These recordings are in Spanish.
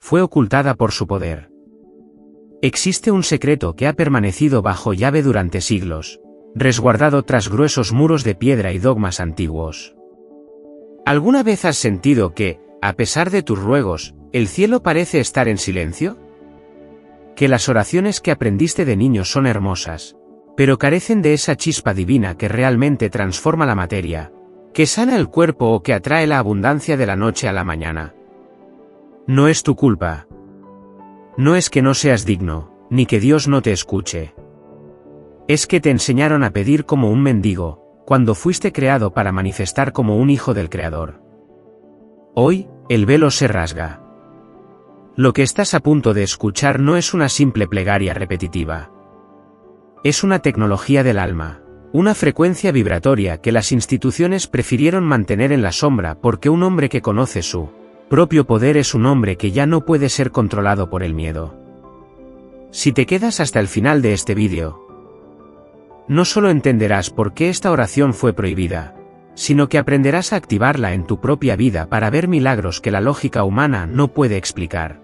fue ocultada por su poder. Existe un secreto que ha permanecido bajo llave durante siglos, resguardado tras gruesos muros de piedra y dogmas antiguos. ¿Alguna vez has sentido que, a pesar de tus ruegos, el cielo parece estar en silencio? Que las oraciones que aprendiste de niño son hermosas, pero carecen de esa chispa divina que realmente transforma la materia, que sana el cuerpo o que atrae la abundancia de la noche a la mañana. No es tu culpa. No es que no seas digno, ni que Dios no te escuche. Es que te enseñaron a pedir como un mendigo, cuando fuiste creado para manifestar como un hijo del Creador. Hoy, el velo se rasga. Lo que estás a punto de escuchar no es una simple plegaria repetitiva. Es una tecnología del alma, una frecuencia vibratoria que las instituciones prefirieron mantener en la sombra porque un hombre que conoce su propio poder es un hombre que ya no puede ser controlado por el miedo. Si te quedas hasta el final de este vídeo, no solo entenderás por qué esta oración fue prohibida, sino que aprenderás a activarla en tu propia vida para ver milagros que la lógica humana no puede explicar.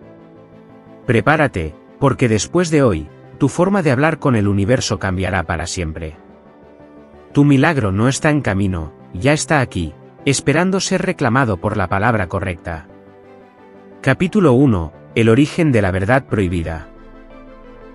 Prepárate, porque después de hoy, tu forma de hablar con el universo cambiará para siempre. Tu milagro no está en camino, ya está aquí, esperando ser reclamado por la palabra correcta. Capítulo 1. El origen de la verdad prohibida.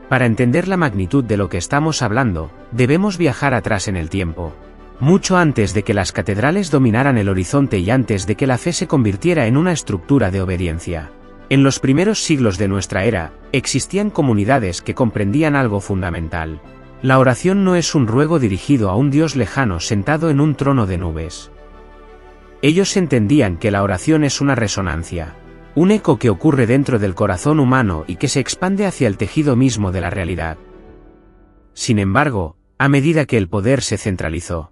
Para entender la magnitud de lo que estamos hablando, debemos viajar atrás en el tiempo, mucho antes de que las catedrales dominaran el horizonte y antes de que la fe se convirtiera en una estructura de obediencia. En los primeros siglos de nuestra era, existían comunidades que comprendían algo fundamental. La oración no es un ruego dirigido a un Dios lejano sentado en un trono de nubes. Ellos entendían que la oración es una resonancia, un eco que ocurre dentro del corazón humano y que se expande hacia el tejido mismo de la realidad. Sin embargo, a medida que el poder se centralizó,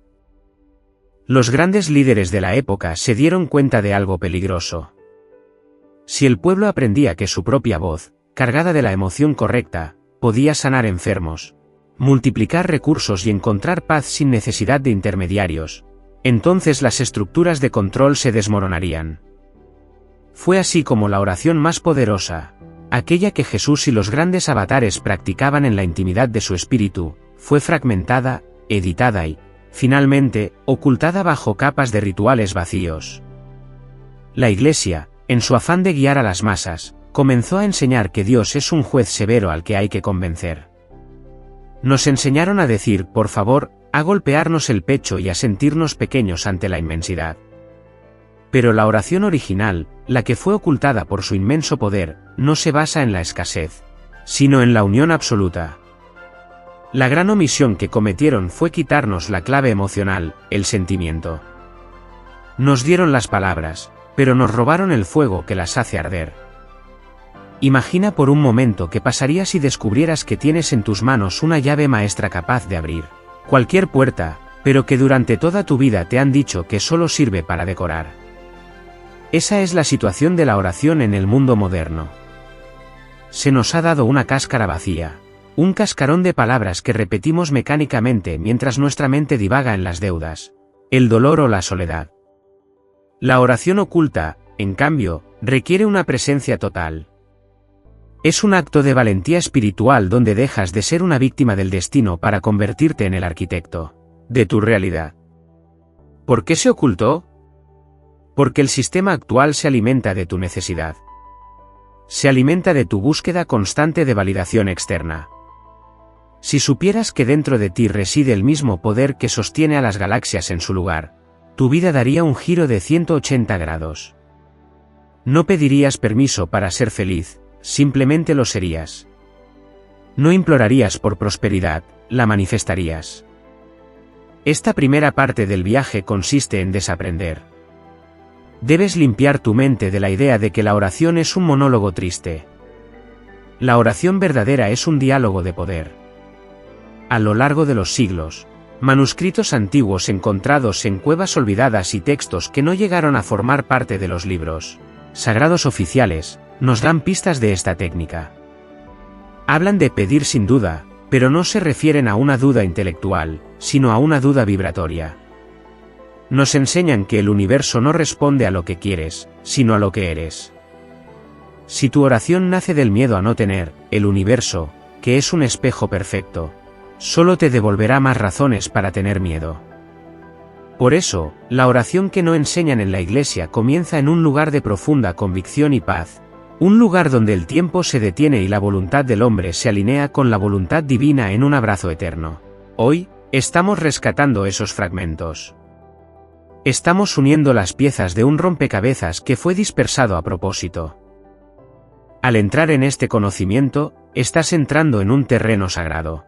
los grandes líderes de la época se dieron cuenta de algo peligroso. Si el pueblo aprendía que su propia voz, cargada de la emoción correcta, podía sanar enfermos, multiplicar recursos y encontrar paz sin necesidad de intermediarios, entonces las estructuras de control se desmoronarían. Fue así como la oración más poderosa, aquella que Jesús y los grandes avatares practicaban en la intimidad de su espíritu, fue fragmentada, editada y, finalmente, ocultada bajo capas de rituales vacíos. La Iglesia, en su afán de guiar a las masas, comenzó a enseñar que Dios es un juez severo al que hay que convencer. Nos enseñaron a decir, por favor, a golpearnos el pecho y a sentirnos pequeños ante la inmensidad. Pero la oración original, la que fue ocultada por su inmenso poder, no se basa en la escasez, sino en la unión absoluta. La gran omisión que cometieron fue quitarnos la clave emocional, el sentimiento. Nos dieron las palabras, pero nos robaron el fuego que las hace arder. Imagina por un momento qué pasaría si descubrieras que tienes en tus manos una llave maestra capaz de abrir cualquier puerta, pero que durante toda tu vida te han dicho que solo sirve para decorar. Esa es la situación de la oración en el mundo moderno. Se nos ha dado una cáscara vacía, un cascarón de palabras que repetimos mecánicamente mientras nuestra mente divaga en las deudas, el dolor o la soledad. La oración oculta, en cambio, requiere una presencia total. Es un acto de valentía espiritual donde dejas de ser una víctima del destino para convertirte en el arquitecto de tu realidad. ¿Por qué se ocultó? Porque el sistema actual se alimenta de tu necesidad. Se alimenta de tu búsqueda constante de validación externa. Si supieras que dentro de ti reside el mismo poder que sostiene a las galaxias en su lugar, tu vida daría un giro de 180 grados. No pedirías permiso para ser feliz, simplemente lo serías. No implorarías por prosperidad, la manifestarías. Esta primera parte del viaje consiste en desaprender. Debes limpiar tu mente de la idea de que la oración es un monólogo triste. La oración verdadera es un diálogo de poder. A lo largo de los siglos, manuscritos antiguos encontrados en cuevas olvidadas y textos que no llegaron a formar parte de los libros sagrados oficiales, nos dan pistas de esta técnica. Hablan de pedir sin duda, pero no se refieren a una duda intelectual, sino a una duda vibratoria. Nos enseñan que el universo no responde a lo que quieres, sino a lo que eres. Si tu oración nace del miedo a no tener, el universo, que es un espejo perfecto, solo te devolverá más razones para tener miedo. Por eso, la oración que no enseñan en la iglesia comienza en un lugar de profunda convicción y paz, un lugar donde el tiempo se detiene y la voluntad del hombre se alinea con la voluntad divina en un abrazo eterno. Hoy, estamos rescatando esos fragmentos. Estamos uniendo las piezas de un rompecabezas que fue dispersado a propósito. Al entrar en este conocimiento, estás entrando en un terreno sagrado.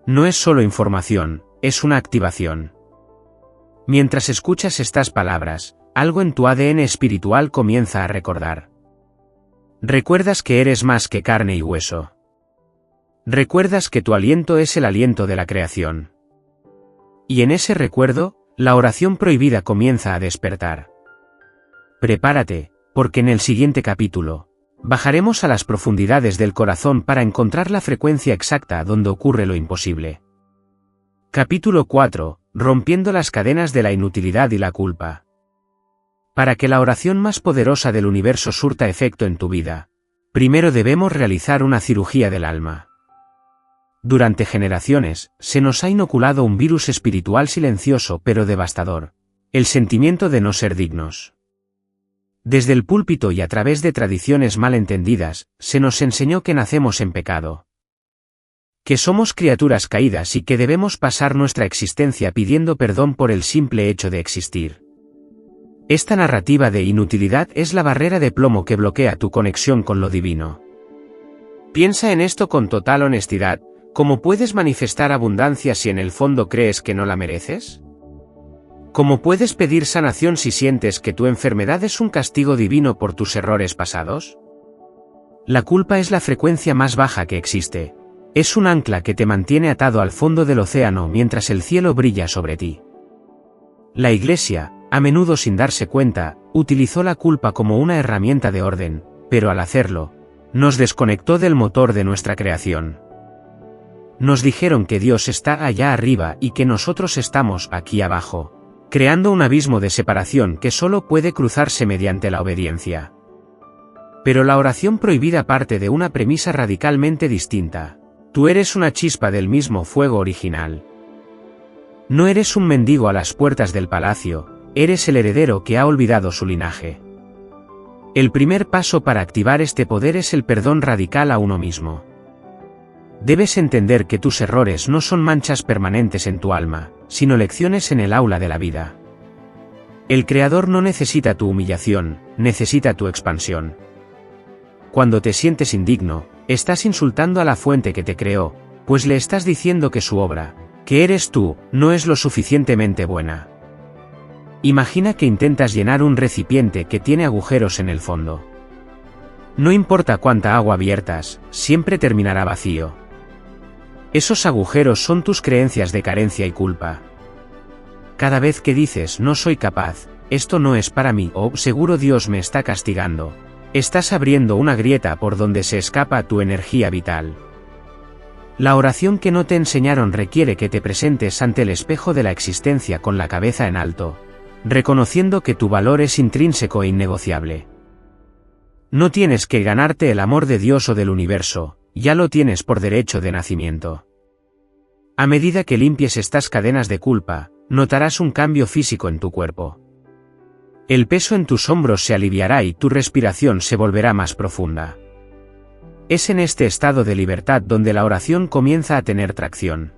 No es solo información, es una activación. Mientras escuchas estas palabras, algo en tu ADN espiritual comienza a recordar. Recuerdas que eres más que carne y hueso. Recuerdas que tu aliento es el aliento de la creación. Y en ese recuerdo, la oración prohibida comienza a despertar. Prepárate, porque en el siguiente capítulo, bajaremos a las profundidades del corazón para encontrar la frecuencia exacta donde ocurre lo imposible. Capítulo 4. Rompiendo las cadenas de la inutilidad y la culpa. Para que la oración más poderosa del universo surta efecto en tu vida, primero debemos realizar una cirugía del alma. Durante generaciones, se nos ha inoculado un virus espiritual silencioso pero devastador, el sentimiento de no ser dignos. Desde el púlpito y a través de tradiciones mal entendidas, se nos enseñó que nacemos en pecado, que somos criaturas caídas y que debemos pasar nuestra existencia pidiendo perdón por el simple hecho de existir. Esta narrativa de inutilidad es la barrera de plomo que bloquea tu conexión con lo divino. Piensa en esto con total honestidad. ¿Cómo puedes manifestar abundancia si en el fondo crees que no la mereces? ¿Cómo puedes pedir sanación si sientes que tu enfermedad es un castigo divino por tus errores pasados? La culpa es la frecuencia más baja que existe. Es un ancla que te mantiene atado al fondo del océano mientras el cielo brilla sobre ti. La Iglesia, a menudo sin darse cuenta, utilizó la culpa como una herramienta de orden, pero al hacerlo, nos desconectó del motor de nuestra creación. Nos dijeron que Dios está allá arriba y que nosotros estamos aquí abajo, creando un abismo de separación que solo puede cruzarse mediante la obediencia. Pero la oración prohibida parte de una premisa radicalmente distinta. Tú eres una chispa del mismo fuego original. No eres un mendigo a las puertas del palacio, eres el heredero que ha olvidado su linaje. El primer paso para activar este poder es el perdón radical a uno mismo. Debes entender que tus errores no son manchas permanentes en tu alma, sino lecciones en el aula de la vida. El Creador no necesita tu humillación, necesita tu expansión. Cuando te sientes indigno, estás insultando a la fuente que te creó, pues le estás diciendo que su obra, que eres tú, no es lo suficientemente buena. Imagina que intentas llenar un recipiente que tiene agujeros en el fondo. No importa cuánta agua viertas, siempre terminará vacío. Esos agujeros son tus creencias de carencia y culpa. Cada vez que dices no soy capaz, esto no es para mí o seguro Dios me está castigando, estás abriendo una grieta por donde se escapa tu energía vital. La oración que no te enseñaron requiere que te presentes ante el espejo de la existencia con la cabeza en alto, reconociendo que tu valor es intrínseco e innegociable. No tienes que ganarte el amor de Dios o del universo, ya lo tienes por derecho de nacimiento. A medida que limpies estas cadenas de culpa, notarás un cambio físico en tu cuerpo. El peso en tus hombros se aliviará y tu respiración se volverá más profunda. Es en este estado de libertad donde la oración comienza a tener tracción.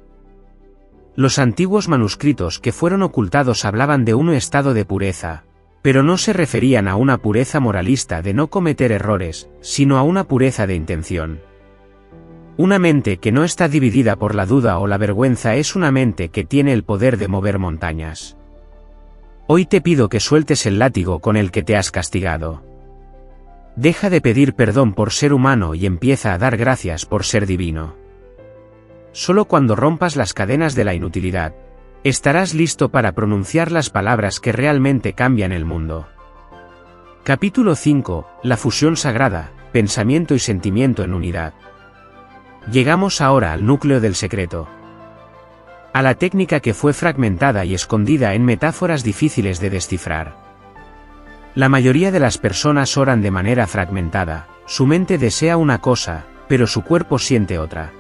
Los antiguos manuscritos que fueron ocultados hablaban de un estado de pureza, pero no se referían a una pureza moralista de no cometer errores, sino a una pureza de intención. Una mente que no está dividida por la duda o la vergüenza es una mente que tiene el poder de mover montañas. Hoy te pido que sueltes el látigo con el que te has castigado. Deja de pedir perdón por ser humano y empieza a dar gracias por ser divino. Solo cuando rompas las cadenas de la inutilidad, estarás listo para pronunciar las palabras que realmente cambian el mundo. Capítulo 5. La fusión sagrada, pensamiento y sentimiento en unidad. Llegamos ahora al núcleo del secreto. A la técnica que fue fragmentada y escondida en metáforas difíciles de descifrar. La mayoría de las personas oran de manera fragmentada, su mente desea una cosa, pero su cuerpo siente otra.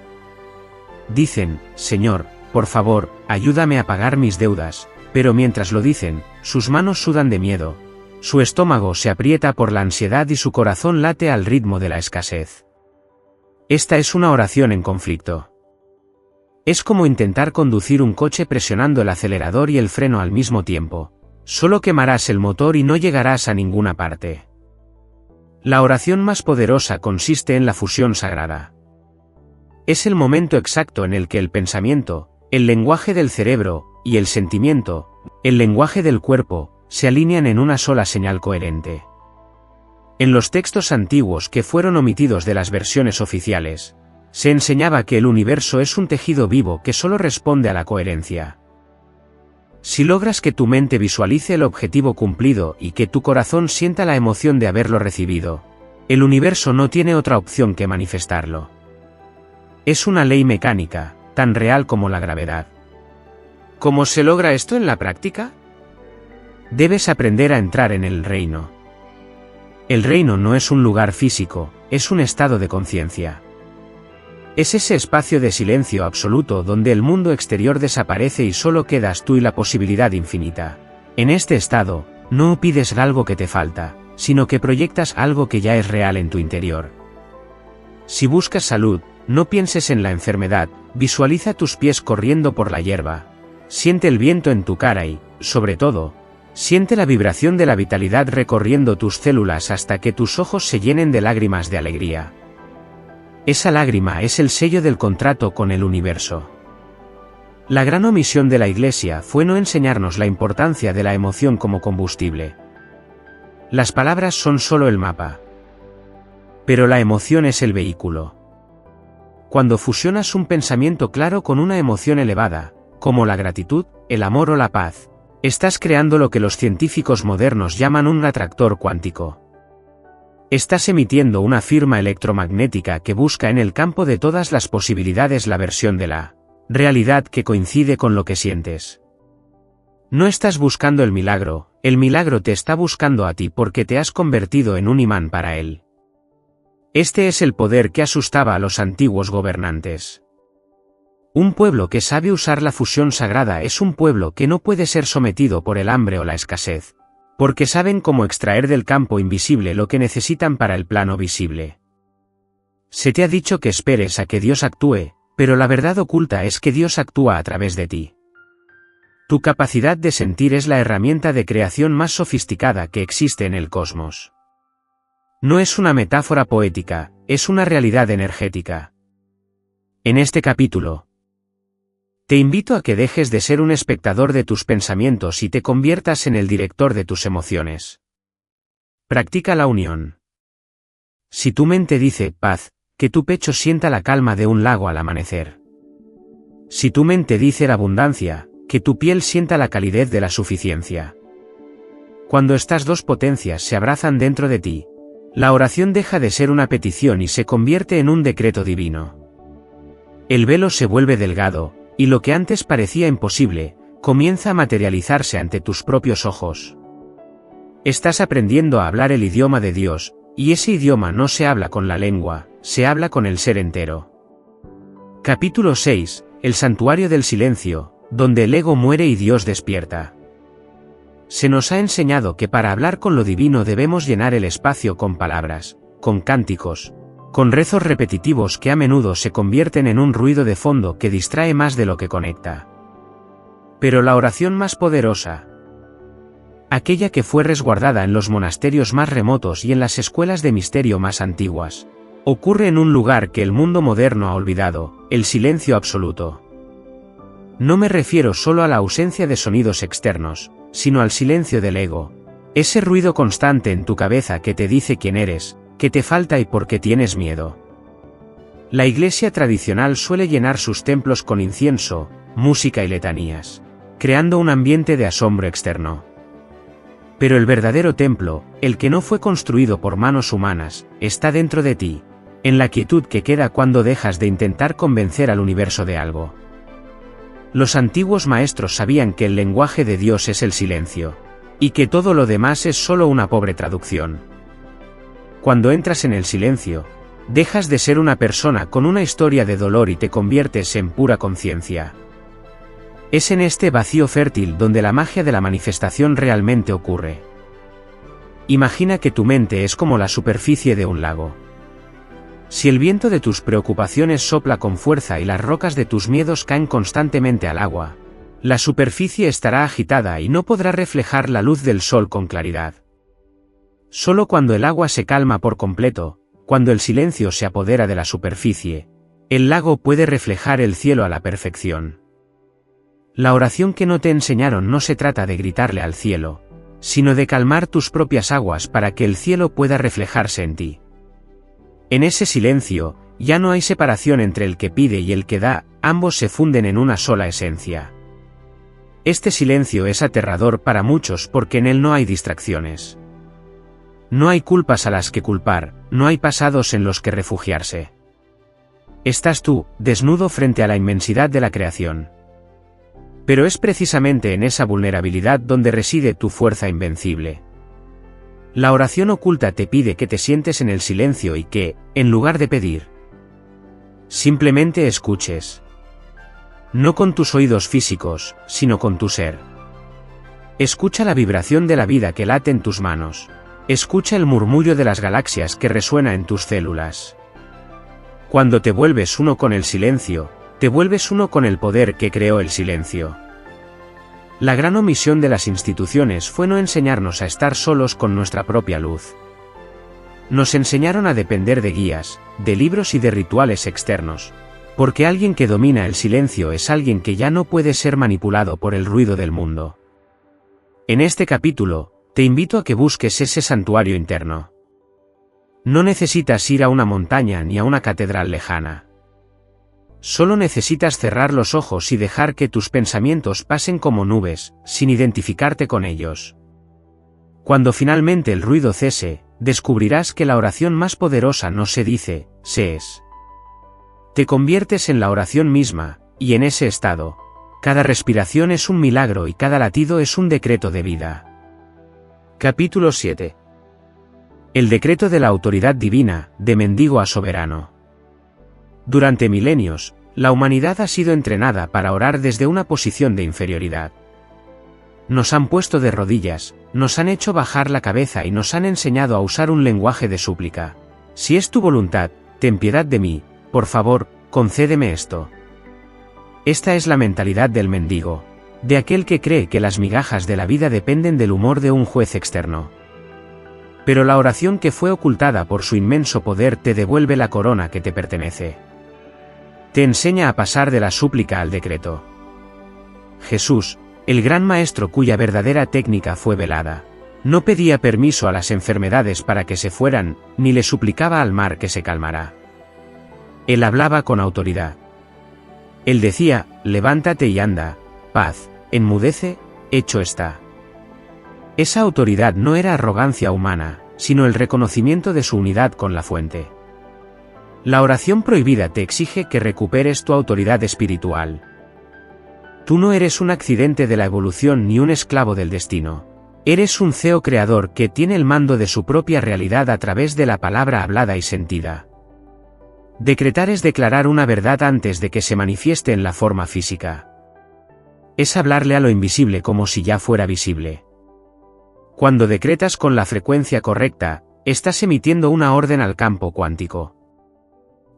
Dicen, Señor, por favor, ayúdame a pagar mis deudas, pero mientras lo dicen, sus manos sudan de miedo, su estómago se aprieta por la ansiedad y su corazón late al ritmo de la escasez. Esta es una oración en conflicto. Es como intentar conducir un coche presionando el acelerador y el freno al mismo tiempo. Solo quemarás el motor y no llegarás a ninguna parte. La oración más poderosa consiste en la fusión sagrada. Es el momento exacto en el que el pensamiento, el lenguaje del cerebro, y el sentimiento, el lenguaje del cuerpo, se alinean en una sola señal coherente. En los textos antiguos que fueron omitidos de las versiones oficiales, se enseñaba que el universo es un tejido vivo que solo responde a la coherencia. Si logras que tu mente visualice el objetivo cumplido y que tu corazón sienta la emoción de haberlo recibido, el universo no tiene otra opción que manifestarlo. Es una ley mecánica, tan real como la gravedad. ¿Cómo se logra esto en la práctica? Debes aprender a entrar en el reino. El reino no es un lugar físico, es un estado de conciencia. Es ese espacio de silencio absoluto donde el mundo exterior desaparece y solo quedas tú y la posibilidad infinita. En este estado, no pides algo que te falta, sino que proyectas algo que ya es real en tu interior. Si buscas salud, no pienses en la enfermedad, visualiza tus pies corriendo por la hierba. Siente el viento en tu cara y, sobre todo, siente la vibración de la vitalidad recorriendo tus células hasta que tus ojos se llenen de lágrimas de alegría. Esa lágrima es el sello del contrato con el universo. La gran omisión de la Iglesia fue no enseñarnos la importancia de la emoción como combustible. Las palabras son solo el mapa. Pero la emoción es el vehículo. Cuando fusionas un pensamiento claro con una emoción elevada, como la gratitud, el amor o la paz, estás creando lo que los científicos modernos llaman un atractor cuántico. Estás emitiendo una firma electromagnética que busca en el campo de todas las posibilidades la versión de la realidad que coincide con lo que sientes. No estás buscando el milagro te está buscando a ti porque te has convertido en un imán para él. Este es el poder que asustaba a los antiguos gobernantes. Un pueblo que sabe usar la fusión sagrada es un pueblo que no puede ser sometido por el hambre o la escasez, porque saben cómo extraer del campo invisible lo que necesitan para el plano visible. Se te ha dicho que esperes a que Dios actúe, pero la verdad oculta es que Dios actúa a través de ti. Tu capacidad de sentir es la herramienta de creación más sofisticada que existe en el cosmos. No es una metáfora poética, es una realidad energética. En este capítulo, te invito a que dejes de ser un espectador de tus pensamientos y te conviertas en el director de tus emociones. Practica la unión. Si tu mente dice paz, que tu pecho sienta la calma de un lago al amanecer. Si tu mente dice la abundancia, que tu piel sienta la calidez de la suficiencia. Cuando estas dos potencias se abrazan dentro de ti, la oración deja de ser una petición y se convierte en un decreto divino. El velo se vuelve delgado, y lo que antes parecía imposible, comienza a materializarse ante tus propios ojos. Estás aprendiendo a hablar el idioma de Dios, y ese idioma no se habla con la lengua, se habla con el ser entero. Capítulo 6, el santuario del silencio, donde el ego muere y Dios despierta. Se nos ha enseñado que para hablar con lo divino debemos llenar el espacio con palabras, con cánticos, con rezos repetitivos que a menudo se convierten en un ruido de fondo que distrae más de lo que conecta. Pero la oración más poderosa, aquella que fue resguardada en los monasterios más remotos y en las escuelas de misterio más antiguas, ocurre en un lugar que el mundo moderno ha olvidado, el silencio absoluto. No me refiero solo a la ausencia de sonidos externos, sino al silencio del ego, ese ruido constante en tu cabeza que te dice quién eres, qué te falta y por qué tienes miedo. La iglesia tradicional suele llenar sus templos con incienso, música y letanías, creando un ambiente de asombro externo. Pero el verdadero templo, el que no fue construido por manos humanas, está dentro de ti, en la quietud que queda cuando dejas de intentar convencer al universo de algo. Los antiguos maestros sabían que el lenguaje de Dios es el silencio, y que todo lo demás es solo una pobre traducción. Cuando entras en el silencio, dejas de ser una persona con una historia de dolor y te conviertes en pura conciencia. Es en este vacío fértil donde la magia de la manifestación realmente ocurre. Imagina que tu mente es como la superficie de un lago. Si el viento de tus preocupaciones sopla con fuerza y las rocas de tus miedos caen constantemente al agua, la superficie estará agitada y no podrá reflejar la luz del sol con claridad. Solo cuando el agua se calma por completo, cuando el silencio se apodera de la superficie, el lago puede reflejar el cielo a la perfección. La oración que no te enseñaron no se trata de gritarle al cielo, sino de calmar tus propias aguas para que el cielo pueda reflejarse en ti. En ese silencio, ya no hay separación entre el que pide y el que da, ambos se funden en una sola esencia. Este silencio es aterrador para muchos porque en él no hay distracciones. No hay culpas a las que culpar, no hay pasados en los que refugiarse. Estás tú, desnudo frente a la inmensidad de la creación. Pero es precisamente en esa vulnerabilidad donde reside tu fuerza invencible. La oración oculta te pide que te sientes en el silencio y que, en lugar de pedir, simplemente escuches. No con tus oídos físicos, sino con tu ser. Escucha la vibración de la vida que late en tus manos. Escucha el murmullo de las galaxias que resuena en tus células. Cuando te vuelves uno con el silencio, te vuelves uno con el poder que creó el silencio. La gran omisión de las instituciones fue no enseñarnos a estar solos con nuestra propia luz. Nos enseñaron a depender de guías, de libros y de rituales externos, porque alguien que domina el silencio es alguien que ya no puede ser manipulado por el ruido del mundo. En este capítulo, te invito a que busques ese santuario interno. No necesitas ir a una montaña ni a una catedral lejana. Solo necesitas cerrar los ojos y dejar que tus pensamientos pasen como nubes, sin identificarte con ellos. Cuando finalmente el ruido cese, descubrirás que la oración más poderosa no se dice, se es. Te conviertes en la oración misma, y en ese estado, cada respiración es un milagro y cada latido es un decreto de vida. Capítulo 7. El decreto de la autoridad divina, de mendigo a soberano. Durante milenios, la humanidad ha sido entrenada para orar desde una posición de inferioridad. Nos han puesto de rodillas, nos han hecho bajar la cabeza y nos han enseñado a usar un lenguaje de súplica. Si es tu voluntad, ten piedad de mí, por favor, concédeme esto. Esta es la mentalidad del mendigo, de aquel que cree que las migajas de la vida dependen del humor de un juez externo. Pero la oración que fue ocultada por su inmenso poder te devuelve la corona que te pertenece. Te enseña a pasar de la súplica al decreto. Jesús, el gran maestro cuya verdadera técnica fue velada, no pedía permiso a las enfermedades para que se fueran, ni le suplicaba al mar que se calmara. Él hablaba con autoridad. Él decía, levántate y anda, paz, enmudece, hecho está. Esa autoridad no era arrogancia humana, sino el reconocimiento de su unidad con la fuente. La oración prohibida te exige que recuperes tu autoridad espiritual. Tú no eres un accidente de la evolución ni un esclavo del destino. Eres un CEO creador que tiene el mando de su propia realidad a través de la palabra hablada y sentida. Decretar es declarar una verdad antes de que se manifieste en la forma física. Es hablarle a lo invisible como si ya fuera visible. Cuando decretas con la frecuencia correcta, estás emitiendo una orden al campo cuántico.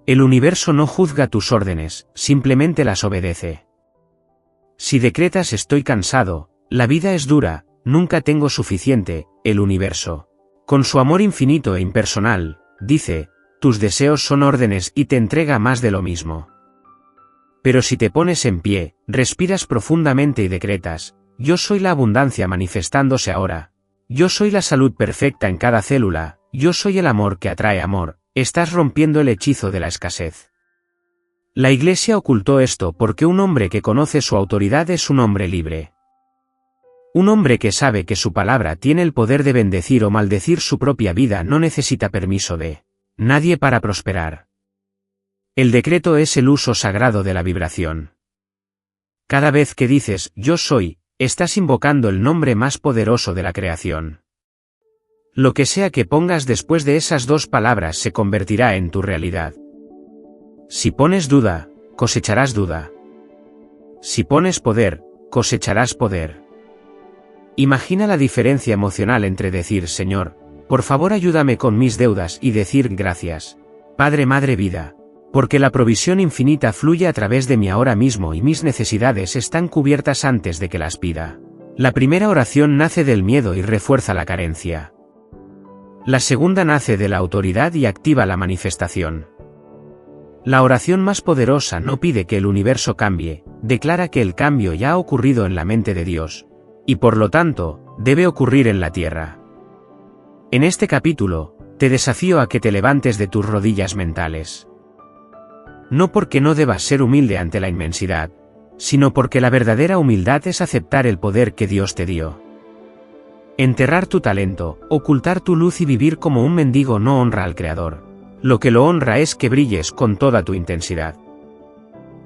El universo no juzga tus órdenes, simplemente las obedece. Si decretas estoy cansado, la vida es dura, nunca tengo suficiente, el universo, con su amor infinito e impersonal, dice, tus deseos son órdenes y te entrega más de lo mismo. Pero si te pones en pie, respiras profundamente y decretas, yo soy la abundancia manifestándose ahora, yo soy la salud perfecta en cada célula, yo soy el amor que atrae amor, estás rompiendo el hechizo de la escasez. La Iglesia ocultó esto porque un hombre que conoce su autoridad es un hombre libre. Un hombre que sabe que su palabra tiene el poder de bendecir o maldecir su propia vida no necesita permiso de nadie para prosperar. El decreto es el uso sagrado de la vibración. Cada vez que dices, yo soy, Estás invocando el nombre más poderoso de la creación. Lo que sea que pongas después de esas dos palabras se convertirá en tu realidad. Si pones duda, cosecharás duda. Si pones poder, cosecharás poder. Imagina la diferencia emocional entre decir Señor, por favor ayúdame con mis deudas y decir gracias, Padre Madre Vida, porque la provisión infinita fluye a través de mí ahora mismo y mis necesidades están cubiertas antes de que las pida. La primera oración nace del miedo y refuerza la carencia. La segunda nace de la autoridad y activa la manifestación. La oración más poderosa no pide que el universo cambie, declara que el cambio ya ha ocurrido en la mente de Dios, y por lo tanto, debe ocurrir en la tierra. En este capítulo, te desafío a que te levantes de tus rodillas mentales. No porque no debas ser humilde ante la inmensidad, sino porque la verdadera humildad es aceptar el poder que Dios te dio. Enterrar tu talento, ocultar tu luz y vivir como un mendigo no honra al Creador. Lo que lo honra es que brilles con toda tu intensidad.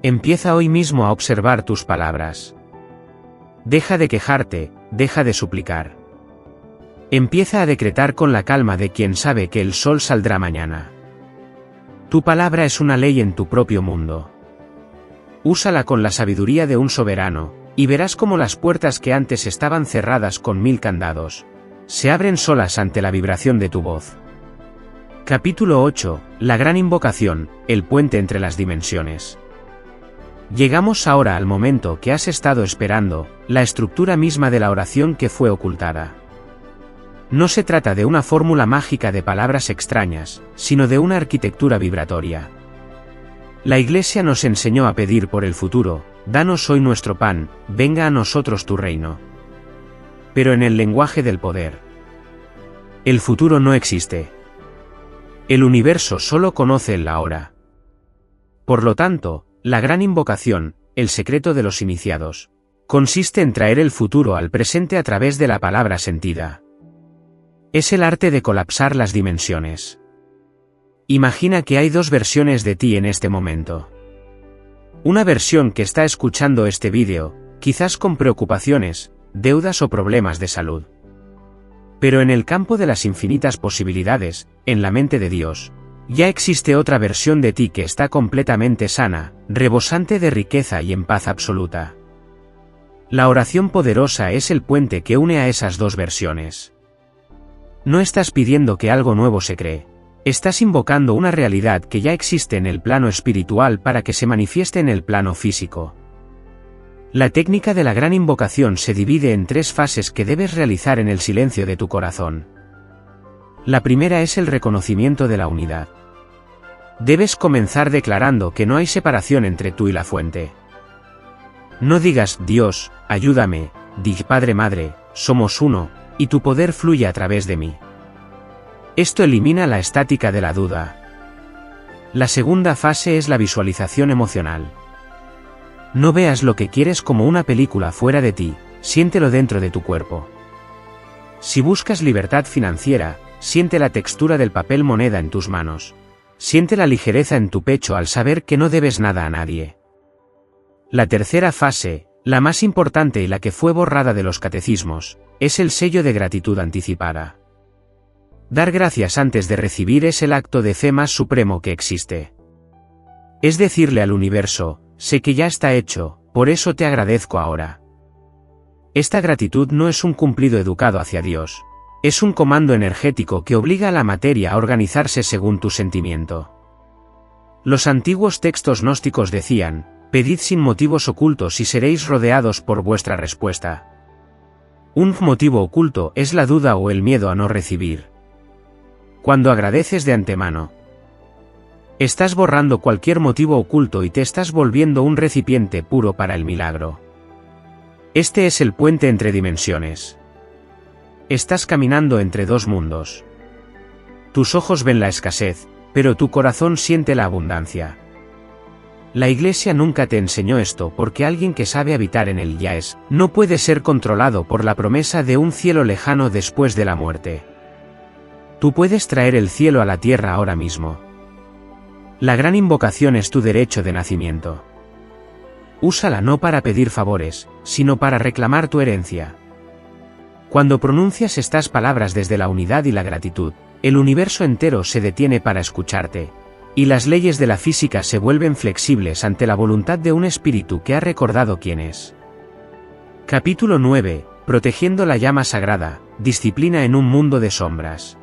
Empieza hoy mismo a observar tus palabras. Deja de quejarte, deja de suplicar. Empieza a decretar con la calma de quien sabe que el sol saldrá mañana. Tu palabra es una ley en tu propio mundo. Úsala con la sabiduría de un soberano, y verás cómo las puertas que antes estaban cerradas con 1000 candados, se abren solas ante la vibración de tu voz. Capítulo 8, la gran invocación, el puente entre las dimensiones. Llegamos ahora al momento que has estado esperando, la estructura misma de la oración que fue ocultada. No se trata de una fórmula mágica de palabras extrañas, sino de una arquitectura vibratoria. La Iglesia nos enseñó a pedir por el futuro, danos hoy nuestro pan, venga a nosotros tu reino. Pero en el lenguaje del poder. El futuro no existe. El universo solo conoce el ahora. Por lo tanto, la gran invocación, el secreto de los iniciados, consiste en traer el futuro al presente a través de la palabra sentida. Es el arte de colapsar las dimensiones. Imagina que hay dos versiones de ti en este momento. Una versión que está escuchando este vídeo, quizás con preocupaciones, deudas o problemas de salud. Pero en el campo de las infinitas posibilidades, en la mente de Dios, ya existe otra versión de ti que está completamente sana, rebosante de riqueza y en paz absoluta. La oración poderosa es el puente que une a esas dos versiones. No estás pidiendo que algo nuevo se cree. Estás invocando una realidad que ya existe en el plano espiritual para que se manifieste en el plano físico. La técnica de la gran invocación se divide en 3 fases que debes realizar en el silencio de tu corazón. La primera es el reconocimiento de la unidad. Debes comenzar declarando que no hay separación entre tú y la fuente. No digas, Dios, ayúdame, di Padre Madre, somos uno, y tu poder fluye a través de mí. Esto elimina la estática de la duda. La segunda fase es la visualización emocional. No veas lo que quieres como una película fuera de ti, siéntelo dentro de tu cuerpo. Si buscas libertad financiera, siente la textura del papel moneda en tus manos. Siente la ligereza en tu pecho al saber que no debes nada a nadie. La tercera fase, la más importante y la que fue borrada de los catecismos, es el sello de gratitud anticipada. Dar gracias antes de recibir es el acto de fe más supremo que existe. Es decirle al universo, sé que ya está hecho, por eso te agradezco ahora. Esta gratitud no es un cumplido educado hacia Dios. Es un comando energético que obliga a la materia a organizarse según tu sentimiento. Los antiguos textos gnósticos decían, pedid sin motivos ocultos y seréis rodeados por vuestra respuesta. Un motivo oculto es la duda o el miedo a no recibir. Cuando agradeces de antemano, estás borrando cualquier motivo oculto y te estás volviendo un recipiente puro para el milagro. Este es el puente entre dimensiones. Estás caminando entre 2 mundos. Tus ojos ven la escasez, pero tu corazón siente la abundancia. La Iglesia nunca te enseñó esto porque alguien que sabe habitar en el ya es, no puede ser controlado por la promesa de un cielo lejano después de la muerte. Tú puedes traer el cielo a la tierra ahora mismo. La gran invocación es tu derecho de nacimiento. Úsala no para pedir favores, sino para reclamar tu herencia. Cuando pronuncias estas palabras desde la unidad y la gratitud, el universo entero se detiene para escucharte, y las leyes de la física se vuelven flexibles ante la voluntad de un espíritu que ha recordado quién es. Capítulo 9. Protegiendo la llama sagrada, disciplina en un mundo de sombras.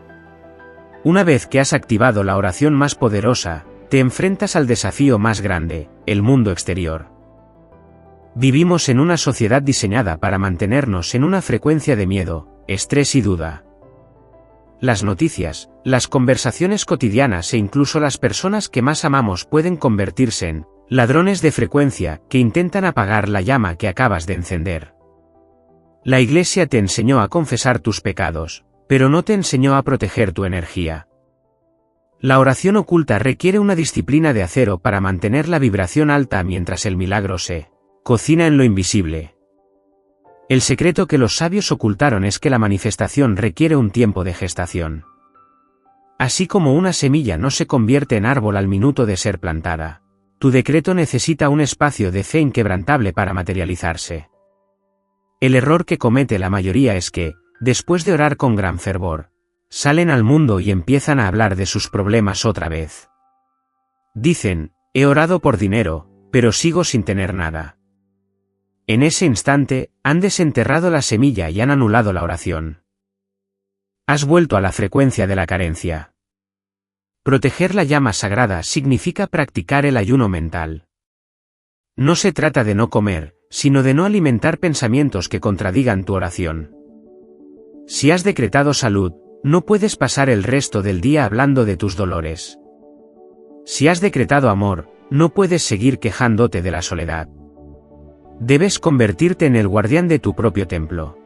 Una vez que has activado la oración más poderosa, te enfrentas al desafío más grande, el mundo exterior. Vivimos en una sociedad diseñada para mantenernos en una frecuencia de miedo, estrés y duda. Las noticias, las conversaciones cotidianas e incluso las personas que más amamos pueden convertirse en ladrones de frecuencia que intentan apagar la llama que acabas de encender. La Iglesia te enseñó a confesar tus pecados, pero no te enseñó a proteger tu energía. La oración oculta requiere una disciplina de acero para mantener la vibración alta mientras el milagro se cocina en lo invisible. El secreto que los sabios ocultaron es que la manifestación requiere un tiempo de gestación. Así como una semilla no se convierte en árbol al minuto de ser plantada, tu decreto necesita un espacio de fe inquebrantable para materializarse. El error que comete la mayoría es que, después de orar con gran fervor, salen al mundo y empiezan a hablar de sus problemas otra vez. Dicen, he orado por dinero, pero sigo sin tener nada. En ese instante, han desenterrado la semilla y han anulado la oración. Has vuelto a la frecuencia de la carencia. Proteger la llama sagrada significa practicar el ayuno mental. No se trata de no comer, sino de no alimentar pensamientos que contradigan tu oración. Si has decretado salud, no puedes pasar el resto del día hablando de tus dolores. Si has decretado amor, no puedes seguir quejándote de la soledad. Debes convertirte en el guardián de tu propio templo.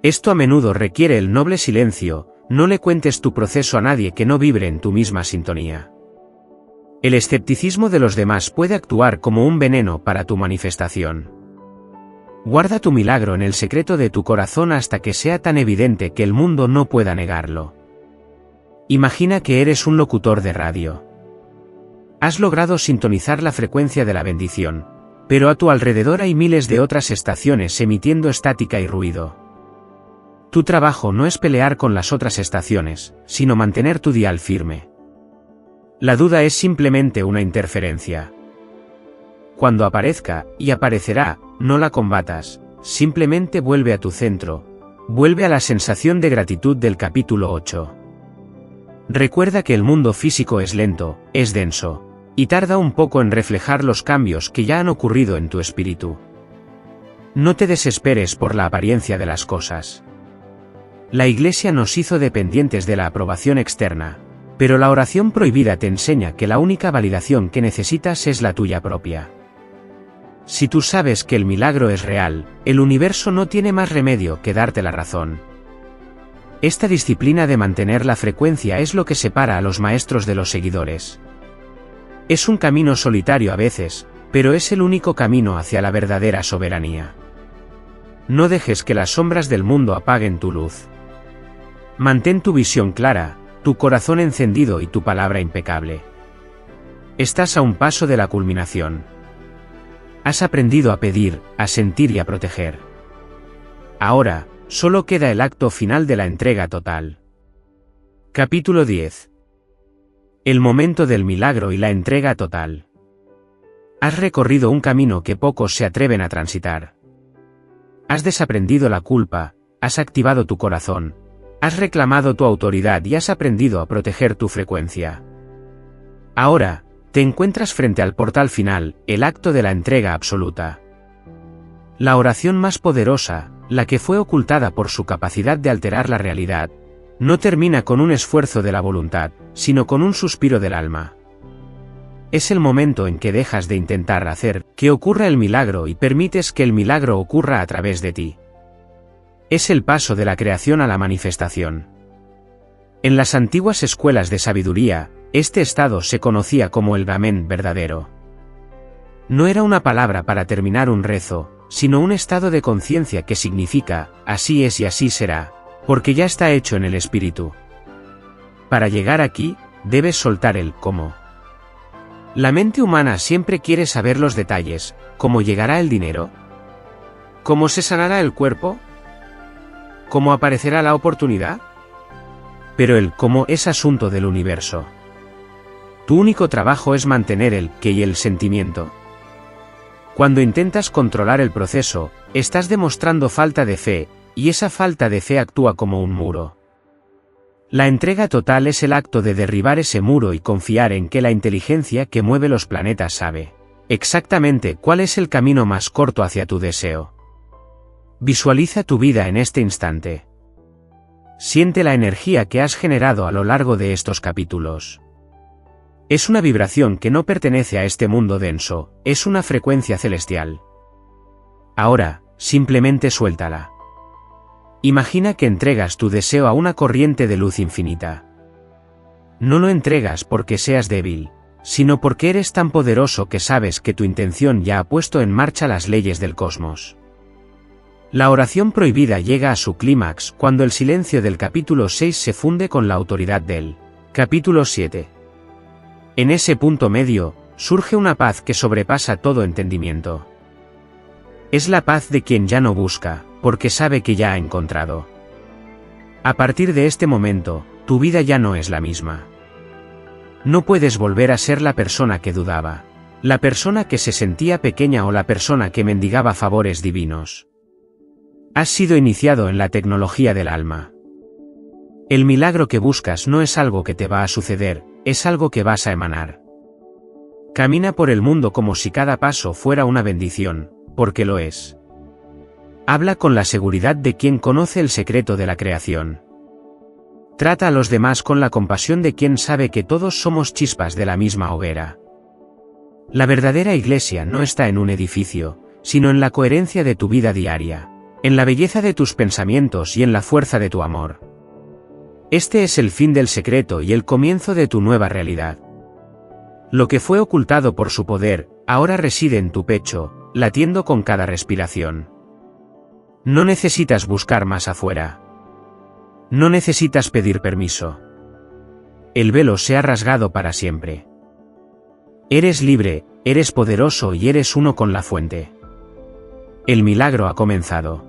Esto a menudo requiere el noble silencio, no le cuentes tu proceso a nadie que no vibre en tu misma sintonía. El escepticismo de los demás puede actuar como un veneno para tu manifestación. Guarda tu milagro en el secreto de tu corazón hasta que sea tan evidente que el mundo no pueda negarlo. Imagina que eres un locutor de radio. Has logrado sintonizar la frecuencia de la bendición, pero a tu alrededor hay miles de otras estaciones emitiendo estática y ruido. Tu trabajo no es pelear con las otras estaciones, sino mantener tu dial firme. La duda es simplemente una interferencia. Cuando aparezca, y aparecerá, no la combatas, simplemente vuelve a tu centro, vuelve a la sensación de gratitud del capítulo 8. Recuerda que el mundo físico es lento, es denso, y tarda un poco en reflejar los cambios que ya han ocurrido en tu espíritu. No te desesperes por la apariencia de las cosas. La Iglesia nos hizo dependientes de la aprobación externa, pero la oración prohibida te enseña que la única validación que necesitas es la tuya propia. Si tú sabes que el milagro es real, el universo no tiene más remedio que darte la razón. Esta disciplina de mantener la frecuencia es lo que separa a los maestros de los seguidores. Es un camino solitario a veces, pero es el único camino hacia la verdadera soberanía. No dejes que las sombras del mundo apaguen tu luz. Mantén tu visión clara, tu corazón encendido y tu palabra impecable. Estás a un paso de la culminación. Has aprendido a pedir, a sentir y a proteger. Ahora, solo queda el acto final de la entrega total. Capítulo 10. El momento del milagro y la entrega total. Has recorrido un camino que pocos se atreven a transitar. Has desaprendido la culpa, has activado tu corazón, has reclamado tu autoridad y has aprendido a proteger tu frecuencia. Ahora, te encuentras frente al portal final, el acto de la entrega absoluta. La oración más poderosa, la que fue ocultada por su capacidad de alterar la realidad, no termina con un esfuerzo de la voluntad, sino con un suspiro del alma. Es el momento en que dejas de intentar hacer que ocurra el milagro y permites que el milagro ocurra a través de ti. Es el paso de la creación a la manifestación. En las antiguas escuelas de sabiduría, este estado se conocía como el Brahman verdadero. No era una palabra para terminar un rezo, sino un estado de conciencia que significa, así es y así será, porque ya está hecho en el espíritu. Para llegar aquí, debes soltar el cómo. La mente humana siempre quiere saber los detalles: ¿cómo llegará el dinero? ¿Cómo se sanará el cuerpo? ¿Cómo aparecerá la oportunidad? Pero el cómo es asunto del universo. Tu único trabajo es mantener el qué y el sentimiento. Cuando intentas controlar el proceso, estás demostrando falta de fe, y esa falta de fe actúa como un muro. La entrega total es el acto de derribar ese muro y confiar en que la inteligencia que mueve los planetas sabe exactamente cuál es el camino más corto hacia tu deseo. Visualiza tu vida en este instante. Siente la energía que has generado a lo largo de estos capítulos. Es una vibración que no pertenece a este mundo denso, es una frecuencia celestial. Ahora, simplemente suéltala. Imagina que entregas tu deseo a una corriente de luz infinita. No lo entregas porque seas débil, sino porque eres tan poderoso que sabes que tu intención ya ha puesto en marcha las leyes del cosmos. La oración prohibida llega a su clímax cuando el silencio del capítulo 6 se funde con la autoridad del capítulo 7. En ese punto medio, surge una paz que sobrepasa todo entendimiento. Es la paz de quien ya no busca, porque sabe que ya ha encontrado. A partir de este momento, tu vida ya no es la misma. No puedes volver a ser la persona que dudaba, la persona que se sentía pequeña o la persona que mendigaba favores divinos. Has sido iniciado en la tecnología del alma. El milagro que buscas no es algo que te va a suceder, es algo que vas a emanar. Camina por el mundo como si cada paso fuera una bendición, porque lo es. Habla con la seguridad de quien conoce el secreto de la creación. Trata a los demás con la compasión de quien sabe que todos somos chispas de la misma hoguera. La verdadera iglesia no está en un edificio, sino en la coherencia de tu vida diaria, en la belleza de tus pensamientos y en la fuerza de tu amor. Este es el fin del secreto y el comienzo de tu nueva realidad. Lo que fue ocultado por su poder, ahora reside en tu pecho, latiendo con cada respiración. No necesitas buscar más afuera. No necesitas pedir permiso. El velo se ha rasgado para siempre. Eres libre, eres poderoso y eres uno con la fuente. El milagro ha comenzado.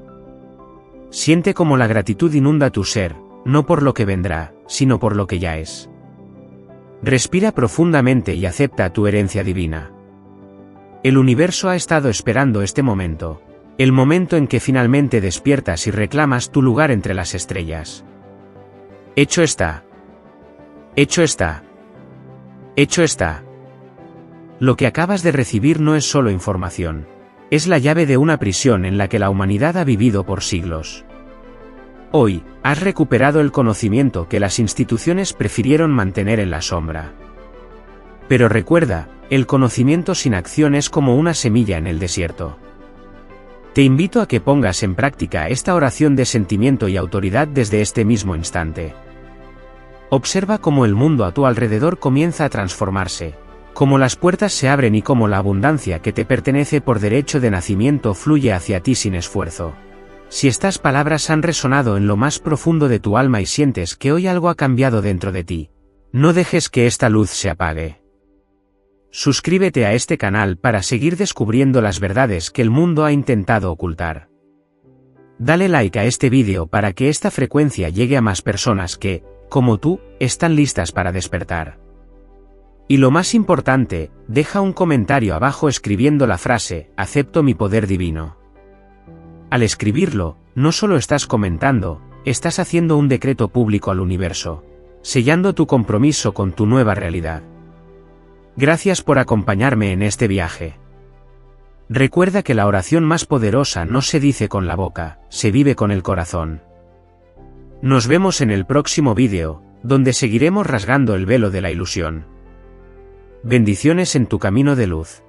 Siente cómo la gratitud inunda tu ser, no por lo que vendrá, sino por lo que ya es. Respira profundamente y acepta tu herencia divina. El universo ha estado esperando este momento, el momento en que finalmente despiertas y reclamas tu lugar entre las estrellas. Hecho está. Hecho está. Hecho está. Lo que acabas de recibir no es solo información, es la llave de una prisión en la que la humanidad ha vivido por siglos. Hoy, has recuperado el conocimiento que las instituciones prefirieron mantener en la sombra. Pero recuerda, el conocimiento sin acción es como una semilla en el desierto. Te invito a que pongas en práctica esta oración de sentimiento y autoridad desde este mismo instante. Observa cómo el mundo a tu alrededor comienza a transformarse, cómo las puertas se abren y cómo la abundancia que te pertenece por derecho de nacimiento fluye hacia ti sin esfuerzo. Si estas palabras han resonado en lo más profundo de tu alma y sientes que hoy algo ha cambiado dentro de ti, no dejes que esta luz se apague. Suscríbete a este canal para seguir descubriendo las verdades que el mundo ha intentado ocultar. Dale like a este vídeo para que esta frecuencia llegue a más personas que, como tú, están listas para despertar. Y lo más importante, deja un comentario abajo escribiendo la frase, acepto mi poder divino. Al escribirlo, no solo estás comentando, estás haciendo un decreto público al universo, sellando tu compromiso con tu nueva realidad. Gracias por acompañarme en este viaje. Recuerda que la oración más poderosa no se dice con la boca, se vive con el corazón. Nos vemos en el próximo vídeo, donde seguiremos rasgando el velo de la ilusión. Bendiciones en tu camino de luz.